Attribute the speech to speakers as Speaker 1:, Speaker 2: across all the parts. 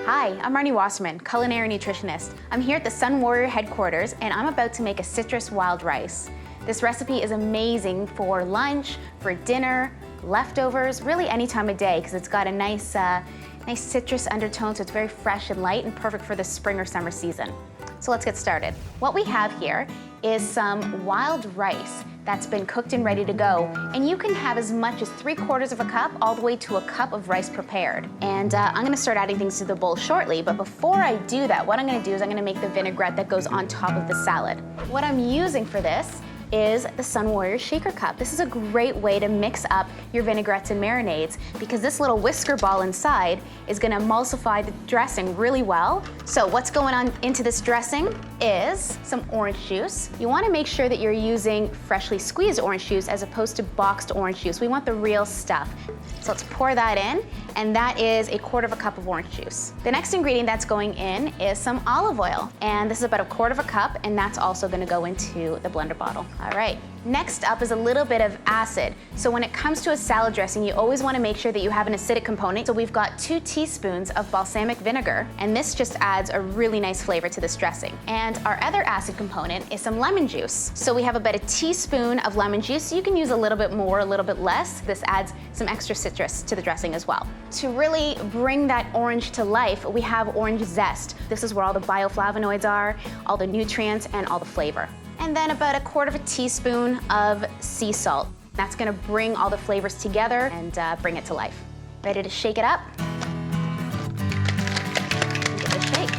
Speaker 1: Hi, I'm Marni Wasserman, culinary nutritionist. I'm here at the Sunwarrior headquarters and I'm about to make a citrus wild rice. This recipe is amazing for lunch, for dinner, leftovers, really any time of day because it's got a nice citrus undertone, so it's very fresh and light and perfect for the spring or summer season. So let's get started. What we have here is some wild rice that's been cooked and ready to go. And you can have as much as 3/4 of a cup all the way to a cup of rice prepared. And I'm gonna start adding things to the bowl shortly, but before I do that, what I'm gonna do is I'm gonna make the vinaigrette that goes on top of the salad. What I'm using for this is the Sunwarrior shaker cup. This is a great way to mix up your vinaigrettes and marinades because this little whisker ball inside is gonna emulsify the dressing really well. So what's going on into this dressing is some orange juice. You wanna make sure that you're using freshly squeezed orange juice as opposed to boxed orange juice. We want the real stuff. So let's pour that in, and that is 1/4 of a cup of orange juice. The next ingredient that's going in is some olive oil, and this is about 1/4 of a cup, and that's also gonna go into the blender bottle. All right, next up is a little bit of acid. So when it comes to a salad dressing, you always wanna make sure that you have an acidic component. So we've got 2 teaspoons of balsamic vinegar, and this just adds a really nice flavor to this dressing. And our other acid component is some lemon juice. So we have about 1 teaspoon of lemon juice. You can use a little bit more, a little bit less. This adds some extra citrus to the dressing as well. To really bring that orange to life, we have orange zest. This is where all the bioflavonoids are, all the nutrients, and all the flavor. And then about 1/4 of a teaspoon of sea salt. That's gonna bring all the flavors together and bring it to life. Ready to shake it up? Give it a shake.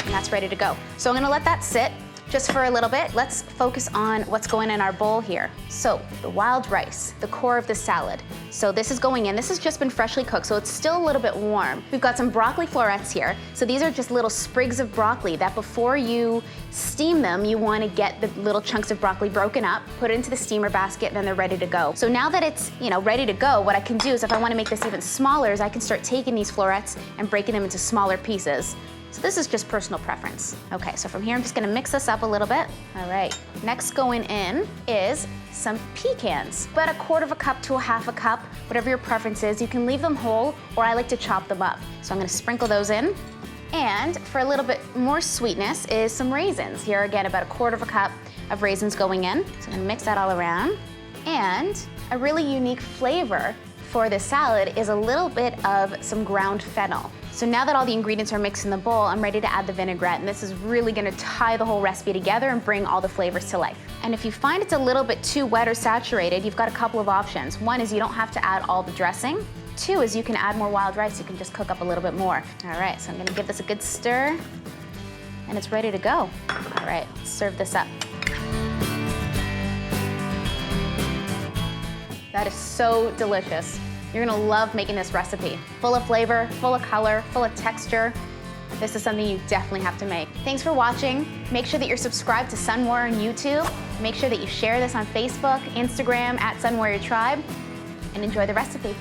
Speaker 1: And that's ready to go. So I'm gonna let that sit just for a little bit. Let's focus on what's going in our bowl here. So the wild rice, the core of the salad. So this is going in. This has just been freshly cooked, so it's still a little bit warm. We've got some broccoli florets here. So these are just little sprigs of broccoli that before you steam them, you want to get the little chunks of broccoli broken up, put it into the steamer basket, and then they're ready to go. So now that it's, ready to go, what I can do is if I want to make this even smaller is I can start taking these florets and breaking them into smaller pieces. So this is just personal preference. Okay, so from here I'm just gonna mix this up a little bit. All right, next going in is some pecans. About 1/4 of a cup to 1/2 a cup, whatever your preference is. You can leave them whole, or I like to chop them up. So I'm gonna sprinkle those in. And for a little bit more sweetness is some raisins. Here again, about 1/4 of a cup of raisins going in. So I'm gonna mix that all around. And a really unique flavor for this salad is a little bit of some ground fennel. So now that all the ingredients are mixed in the bowl, I'm ready to add the vinaigrette, and this is really gonna tie the whole recipe together and bring all the flavors to life. And if you find it's a little bit too wet or saturated, you've got a couple of options. One is you don't have to add all the dressing. 2 is you can add more wild rice. You can just cook up a little bit more. All right, so I'm gonna give this a good stir, and it's ready to go. All right, let's serve this up. That is so delicious. You're gonna love making this recipe. Full of flavor, full of color, full of texture. This is something you definitely have to make. Thanks for watching. Make sure that you're subscribed to Sunwarrior on YouTube. Make sure that you share this on Facebook, Instagram, @Sunwarrior Tribe, and enjoy the recipe.